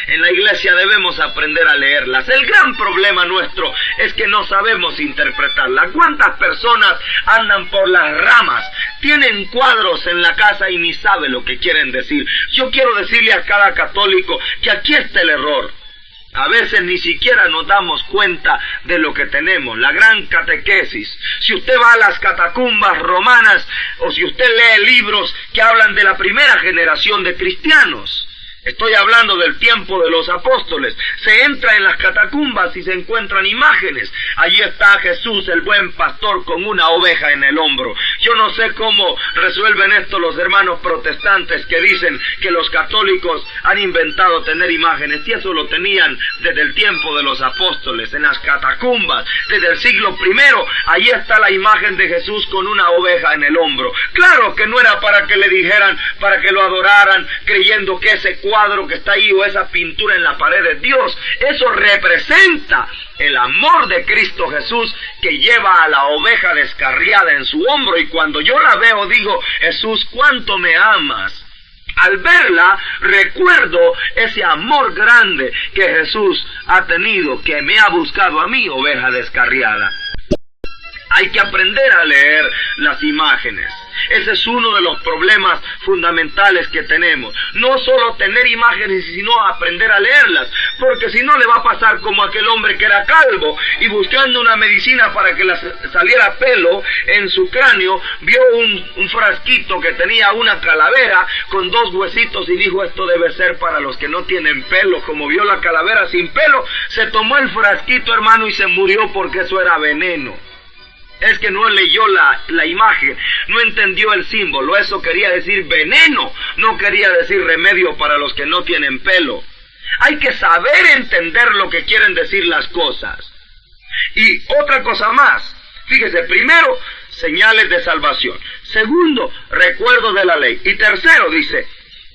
en la iglesia debemos aprender a leerlas. El gran problema nuestro es que no sabemos interpretarlas. ¿Cuántas personas andan por las ramas? Tienen cuadros en la casa y ni saben lo que quieren decir. Yo quiero decirle a cada católico que aquí está el error. A veces ni siquiera nos damos cuenta de lo que tenemos, la gran catequesis. Si usted va a las catacumbas romanas o si usted lee libros que hablan de la primera generación de cristianos, estoy hablando del tiempo de los apóstoles, se entra en las catacumbas y se encuentran imágenes. Allí está Jesús, el buen pastor, con una oveja en el hombro. Yo no sé cómo resuelven esto los hermanos protestantes que dicen que los católicos han inventado tener imágenes, y eso lo tenían desde el tiempo de los apóstoles, en las catacumbas, desde el siglo I. Allí está la imagen de Jesús con una oveja en el hombro. Claro que no era para que le dijeran, para que lo adoraran, creyendo que ese cuadro que está ahí o esa pintura en la pared de Dios, eso representa el amor de Cristo Jesús que lleva a la oveja descarriada en su hombro, y cuando yo la veo digo, Jesús, ¿cuánto me amas? Al verla recuerdo ese amor grande que Jesús ha tenido, que me ha buscado a mí, oveja descarriada. Hay que aprender a leer las imágenes. Ese es uno de los problemas fundamentales que tenemos. No solo tener imágenes, sino aprender a leerlas. Porque si no le va a pasar como aquel hombre que era calvo y buscando una medicina para que le saliera pelo en su cráneo, vio un frasquito que tenía una calavera con 2 huesitos y dijo, esto debe ser para los que no tienen pelo. Como vio la calavera sin pelo, se tomó el frasquito, hermano, y se murió porque eso era veneno. Es que no leyó la imagen, no entendió el símbolo. Eso quería decir veneno, no quería decir remedio para los que no tienen pelo. Hay que saber entender lo que quieren decir las cosas. Y otra cosa más, fíjese, primero, señales de salvación. Segundo, recuerdo de la ley. Y tercero, dice,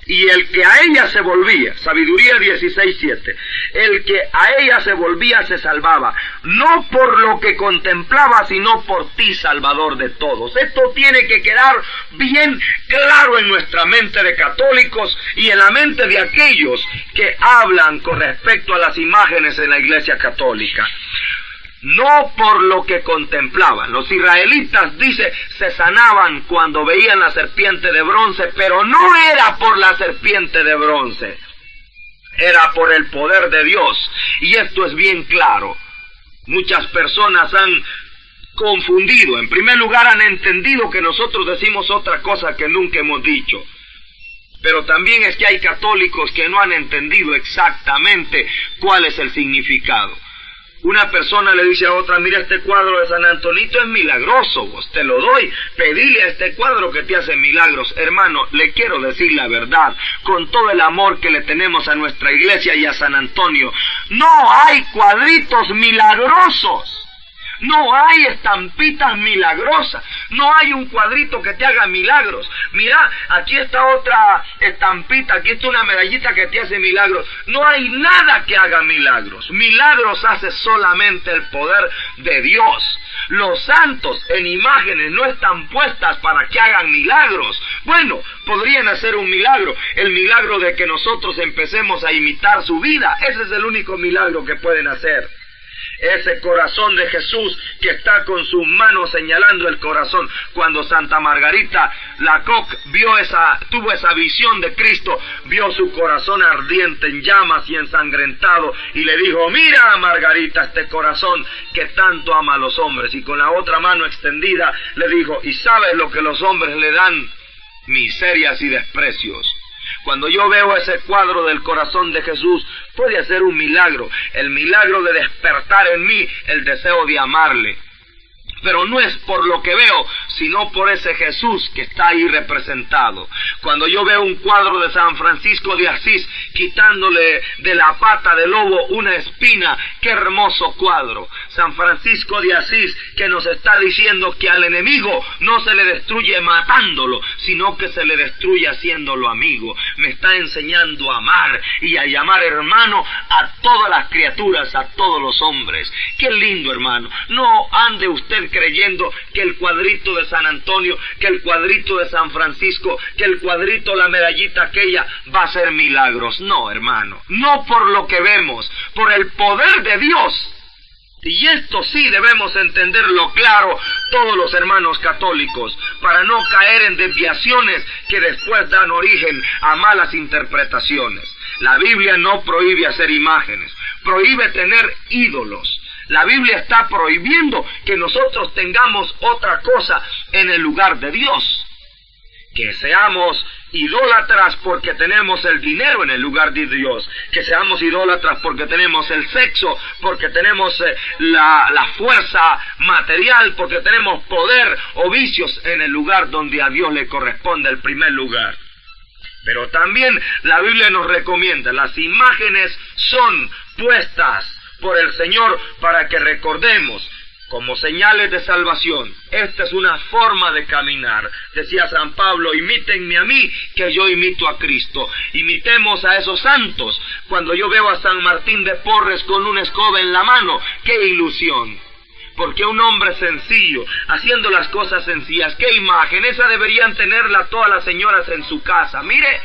y el que a ella se volvía, Sabiduría 16:7, el que a ella se volvía se salvaba, no por lo que contemplaba, sino por ti, Salvador de todos. Esto tiene que quedar bien claro en nuestra mente de católicos y en la mente de aquellos que hablan con respecto a las imágenes en la Iglesia Católica. No por lo que contemplaban. Los israelitas, dice, se sanaban cuando veían la serpiente de bronce, pero no era por la serpiente de bronce, era por el poder de Dios. Y esto es bien claro. Muchas personas han confundido. En primer lugar, han entendido que nosotros decimos otra cosa que nunca hemos dicho. Pero también es que hay católicos que no han entendido exactamente cuál es el significado. Una persona le dice a otra, mira, este cuadro de San Antonito es milagroso, vos te lo doy, pedile a este cuadro que te hace milagros. Hermano, le quiero decir la verdad, con todo el amor que le tenemos a nuestra iglesia y a San Antonio, no hay cuadritos milagrosos. No hay estampitas milagrosas, no hay un cuadrito que te haga milagros. Mira, aquí está otra estampita, aquí está una medallita que te hace milagros. No hay nada que haga milagros. Milagros hace solamente el poder de Dios. Los santos en imágenes no están puestas para que hagan milagros. Bueno, podrían hacer un milagro, el milagro de que nosotros empecemos a imitar su vida. Ese es el único milagro que pueden hacer. Ese corazón de Jesús que está con sus manos señalando el corazón. Cuando Santa Margarita Lacoque tuvo esa visión de Cristo, vio su corazón ardiente en llamas y ensangrentado, y le dijo: mira, Margarita, este corazón que tanto ama a los hombres. Y con la otra mano extendida le dijo: ¿y sabes lo que los hombres le dan? Miserias y desprecios. Cuando yo veo ese cuadro del corazón de Jesús, puede hacer un milagro, el milagro de despertar en mí el deseo de amarle. Pero no es por lo que veo, sino por ese Jesús que está ahí representado. Cuando yo veo un cuadro de San Francisco de Asís quitándole de la pata del lobo una espina, qué hermoso cuadro. San Francisco de Asís que nos está diciendo que al enemigo no se le destruye matándolo, sino que se le destruye haciéndolo amigo. Me está enseñando a amar y a llamar hermano a todas las criaturas, a todos los hombres. Qué lindo, hermano. No ande usted creyendo que el cuadrito de San Antonio, que el cuadrito de San Francisco, que el cuadrito, la medallita aquella, va a hacer milagros. No, hermano, no por lo que vemos, por el poder de Dios. Y esto sí debemos entenderlo claro todos los hermanos católicos, para no caer en desviaciones que después dan origen a malas interpretaciones. La Biblia no prohíbe hacer imágenes, prohíbe tener ídolos. La Biblia está prohibiendo que nosotros tengamos otra cosa en el lugar de Dios. Que seamos idólatras porque tenemos el dinero en el lugar de Dios. Que seamos idólatras porque tenemos el sexo, porque tenemos la fuerza material, porque tenemos poder o vicios en el lugar donde a Dios le corresponde el primer lugar. Pero también la Biblia nos recomienda, las imágenes son puestas por el Señor para que recordemos como señales de salvación. Esta es una forma de caminar. Decía San Pablo: imítenme a mí, que yo imito a Cristo. Imitemos a esos santos. Cuando yo veo a San Martín de Porres con una escoba en la mano, ¡qué ilusión! Porque un hombre sencillo, haciendo las cosas sencillas, ¡qué imagen! Esa deberían tenerla todas las señoras en su casa. Mire,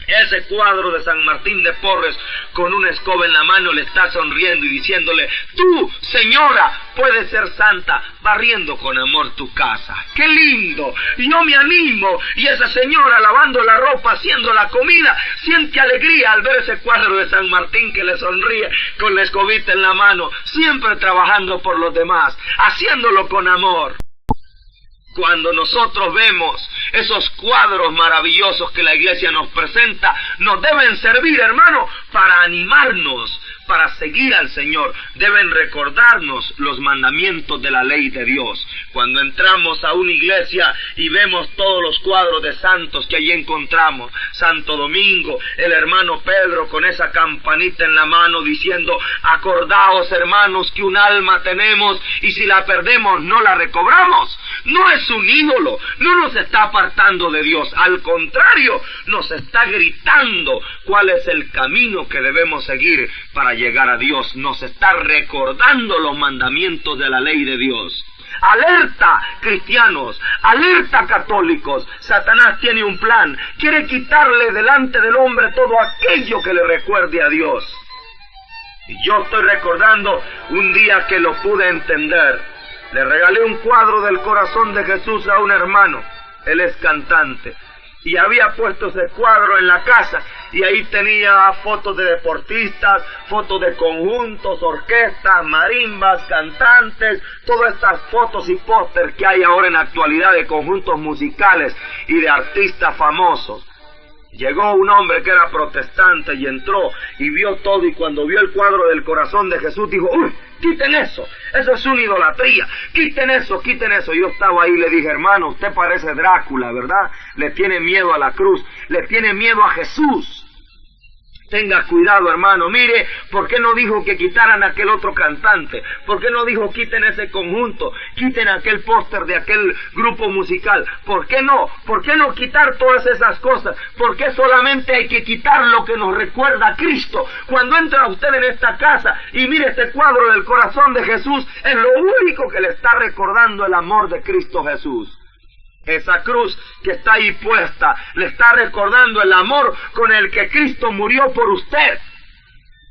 ese cuadro de San Martín de Porres con una escoba en la mano le está sonriendo y diciéndole: tú, señora, puedes ser santa, barriendo con amor tu casa. ¡Qué lindo! Yo me animo. Y esa señora lavando la ropa, haciendo la comida, siente alegría al ver ese cuadro de San Martín que le sonríe con la escobita en la mano, siempre trabajando por los demás, haciéndolo con amor. Cuando nosotros vemos esos cuadros maravillosos que la Iglesia nos presenta, nos deben servir, hermano, para animarnos, para seguir al Señor. Deben recordarnos los mandamientos de la ley de Dios. Cuando entramos a una iglesia y vemos todos los cuadros de santos que allí encontramos, Santo Domingo, el hermano Pedro con esa campanita en la mano diciendo: acordaos, hermanos, que un alma tenemos y si la perdemos no la recobramos. No es un ídolo, no nos está apartando de Dios, al contrario, nos está gritando cuál es el camino que debemos seguir para llegar a Dios. Nos está recordando los mandamientos de la ley de Dios. Alerta, cristianos, alerta, católicos. Satanás tiene un plan, quiere quitarle delante del hombre todo aquello que le recuerde a Dios. Y yo estoy recordando un día que lo pude entender. Le regalé un cuadro del corazón de Jesús a un hermano, él es cantante, y había puesto ese cuadro en la casa, y ahí tenía fotos de deportistas, fotos de conjuntos, orquestas, marimbas, cantantes, todas estas fotos y póster que hay ahora en la actualidad de conjuntos musicales y de artistas famosos. Llegó un hombre que era protestante y entró y vio todo, y cuando vio el cuadro del corazón de Jesús dijo: ¡uy! ¡Quiten eso! Eso es una idolatría. ¡Quiten eso! ¡Quiten eso! Yo estaba ahí y le dije: hermano, usted parece Drácula, ¿verdad? Le tiene miedo a la cruz, le tiene miedo a Jesús. Tenga cuidado, hermano. Mire, ¿por qué no dijo que quitaran aquel otro cantante? ¿Por qué no dijo quiten ese conjunto? Quiten aquel póster de aquel grupo musical. ¿Por qué no? ¿Por qué no quitar todas esas cosas? ¿Por qué solamente hay que quitar lo que nos recuerda a Cristo? Cuando entra usted en esta casa y mire este cuadro del corazón de Jesús, es lo único que le está recordando el amor de Cristo Jesús. Esa cruz que está ahí puesta le está recordando el amor con el que Cristo murió por usted.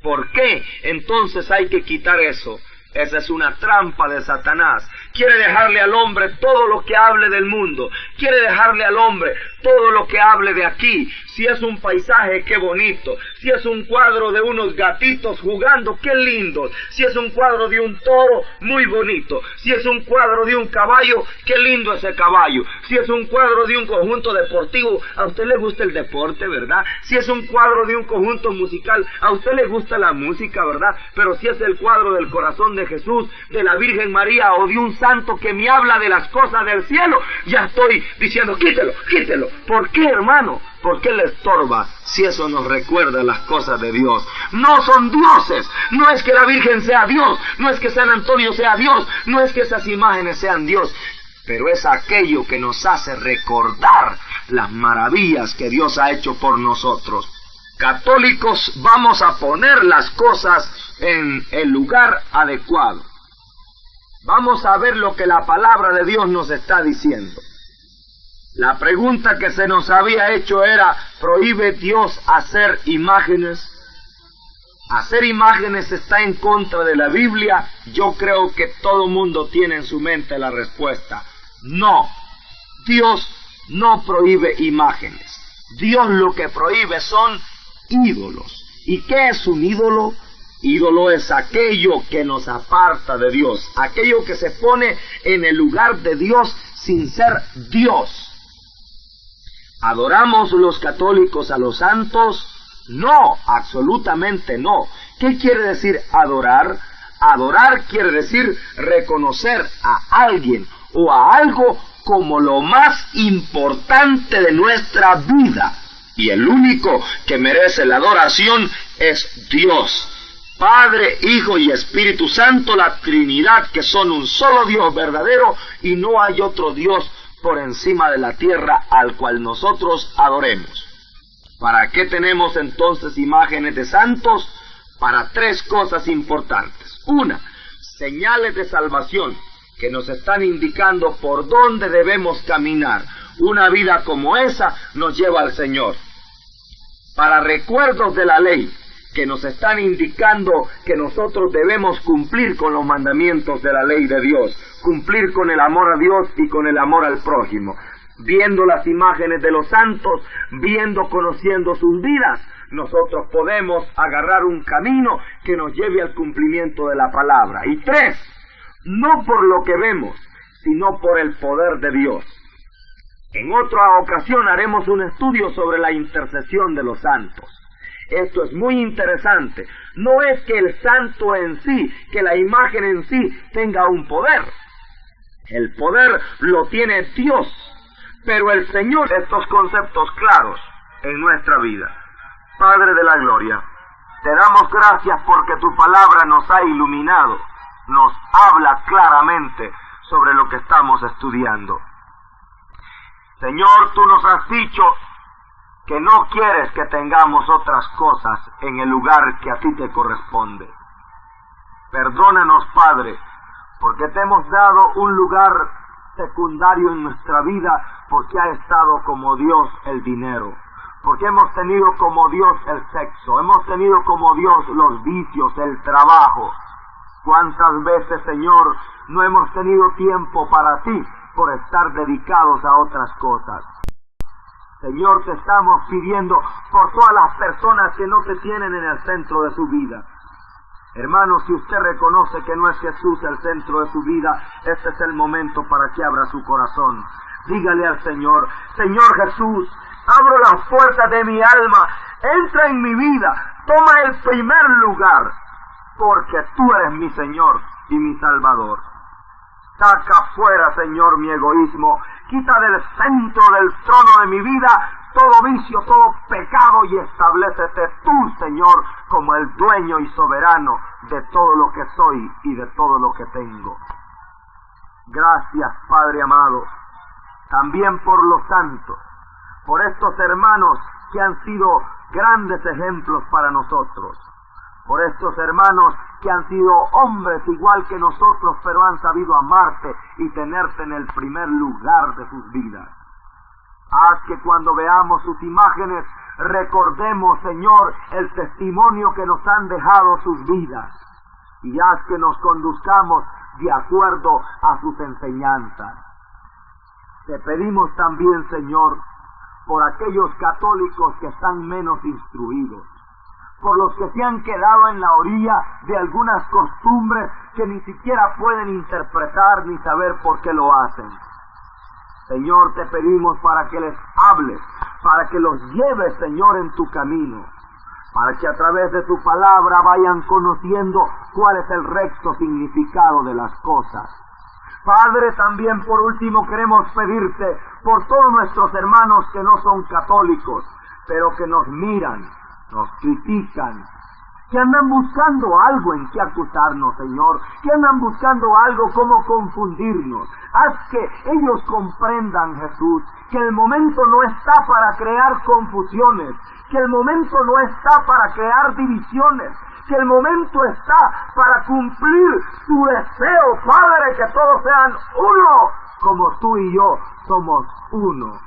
¿Por qué entonces hay que quitar eso? Esa es una trampa de Satanás. Quiere dejarle al hombre todo lo que hable del mundo. Quiere dejarle al hombre todo lo que hable de aquí. Si es un paisaje, qué bonito. Si es un cuadro de unos gatitos jugando, qué lindo. Si es un cuadro de un toro, muy bonito. Si es un cuadro de un caballo, qué lindo ese caballo. Si es un cuadro de un conjunto deportivo, a usted le gusta el deporte, ¿verdad? Si es un cuadro de un conjunto musical, a usted le gusta la música, ¿verdad? Pero si es el cuadro del corazón de Jesús, de la Virgen María o de un santo que me habla de las cosas del cielo, ya estoy diciendo, quítelo, quítelo. ¿Por qué, hermano? ¿Por qué le estorba si eso nos recuerda las cosas de Dios? No son dioses, no es que la Virgen sea Dios, no es que San Antonio sea Dios, no es que esas imágenes sean Dios, pero es aquello que nos hace recordar las maravillas que Dios ha hecho por nosotros. Católicos, vamos a poner las cosas en el lugar adecuado. Vamos a ver lo que la palabra de Dios nos está diciendo. La pregunta que se nos había hecho era, ¿prohíbe Dios hacer imágenes? ¿Hacer imágenes está en contra de la Biblia? Yo creo que todo mundo tiene en su mente la respuesta. No, Dios no prohíbe imágenes. Dios lo que prohíbe son ídolos. ¿Y qué es un ídolo? Ídolo es aquello que nos aparta de Dios, aquello que se pone en el lugar de Dios sin ser Dios. ¿Adoramos los católicos a los santos? No, absolutamente no. ¿Qué quiere decir adorar? Adorar quiere decir reconocer a alguien o a algo como lo más importante de nuestra vida. Y el único que merece la adoración es Dios. Padre, Hijo y Espíritu Santo, la Trinidad, que son un solo Dios verdadero y no hay otro Dios por encima de la tierra al cual nosotros adoremos. ¿Para qué tenemos entonces imágenes de santos? Para tres cosas importantes. Una, señales de salvación que nos están indicando por dónde debemos caminar. Una vida como esa nos lleva al Señor. Para recuerdos de la ley que nos están indicando que nosotros debemos cumplir con los mandamientos de la ley de Dios, cumplir con el amor a Dios y con el amor al prójimo. Viendo las imágenes de los santos, conociendo sus vidas, nosotros podemos agarrar un camino que nos lleve al cumplimiento de la palabra. Y tres, no por lo que vemos, sino por el poder de Dios. En otra ocasión haremos un estudio sobre la intercesión de los santos. Esto es muy interesante. No es que el santo en sí, que la imagen en sí tenga un poder. El poder lo tiene Dios, pero el Señor, estos conceptos claros en nuestra vida. Padre de la gloria, te damos gracias porque tu palabra nos ha iluminado, nos habla claramente sobre lo que estamos estudiando. Señor, tú nos has dicho que no quieres que tengamos otras cosas en el lugar que a ti te corresponde. Perdónanos, Padre, porque te hemos dado un lugar secundario en nuestra vida, porque ha estado como Dios el dinero, porque hemos tenido como Dios el sexo, hemos tenido como Dios los vicios, el trabajo. ¿Cuántas veces, Señor, no hemos tenido tiempo para ti por estar dedicados a otras cosas? Señor, te estamos pidiendo por todas las personas que no te tienen en el centro de su vida. Hermano, si usted reconoce que no es Jesús el centro de su vida, este es el momento para que abra su corazón. Dígale al Señor, Señor Jesús, abro las puertas de mi alma, entra en mi vida, toma el primer lugar, porque tú eres mi Señor y mi Salvador. Saca fuera, Señor, mi egoísmo, quita del centro del trono de mi vida todo vicio, todo pecado y establécete tú, Señor, como el dueño y soberano de todo lo que soy y de todo lo que tengo. Gracias, Padre amado, también por los santos, por estos hermanos que han sido grandes ejemplos para nosotros, por estos hermanos que han sido hombres igual que nosotros, pero han sabido amarte y tenerte en el primer lugar de sus vidas. Haz que cuando veamos sus imágenes recordemos, Señor, el testimonio que nos han dejado sus vidas, y haz que nos conduzcamos de acuerdo a sus enseñanzas. Te pedimos también, Señor, por aquellos católicos que están menos instruidos, por los que se han quedado en la orilla de algunas costumbres que ni siquiera pueden interpretar ni saber por qué lo hacen. Señor, te pedimos para que les hables, para que los lleves, Señor, en tu camino, para que a través de tu palabra vayan conociendo cuál es el recto significado de las cosas. Padre, también por último queremos pedirte por todos nuestros hermanos que no son católicos, pero que nos miran, nos critican, que andan buscando algo en que acusarnos, Señor, que andan buscando algo como confundirnos. Haz que ellos comprendan, Jesús, que el momento no está para crear confusiones, que el momento no está para crear divisiones, que el momento está para cumplir tu deseo, Padre, que todos sean uno, como tú y yo somos uno.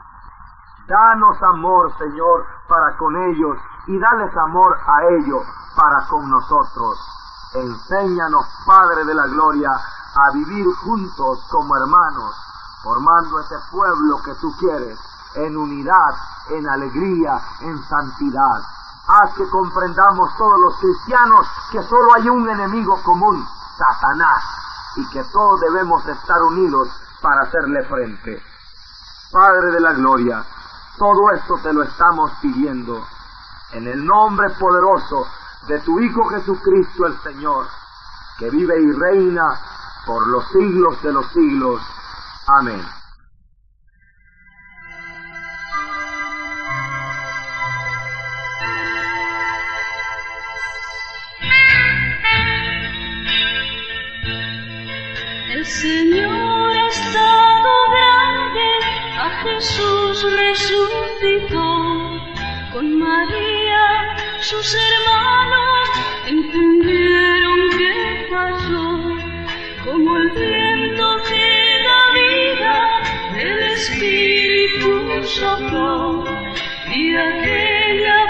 Danos amor, Señor, para con ellos, y dales amor a ellos para con nosotros. Enséñanos, Padre de la gloria, a vivir juntos como hermanos, formando ese pueblo que tú quieres, en unidad, en alegría, en santidad. Haz que comprendamos todos los cristianos que solo hay un enemigo común, Satanás, y que todos debemos estar unidos para hacerle frente. Padre de la gloria, todo esto te lo estamos pidiendo en el nombre poderoso de tu Hijo Jesucristo el Señor, que vive y reina por los siglos de los siglos. Amén. El Señor ha estado grande, a Jesús resucitó. Con María sus hermanos entendieron qué pasó. Como el viento que da vida, el Espíritu sopló, y aquella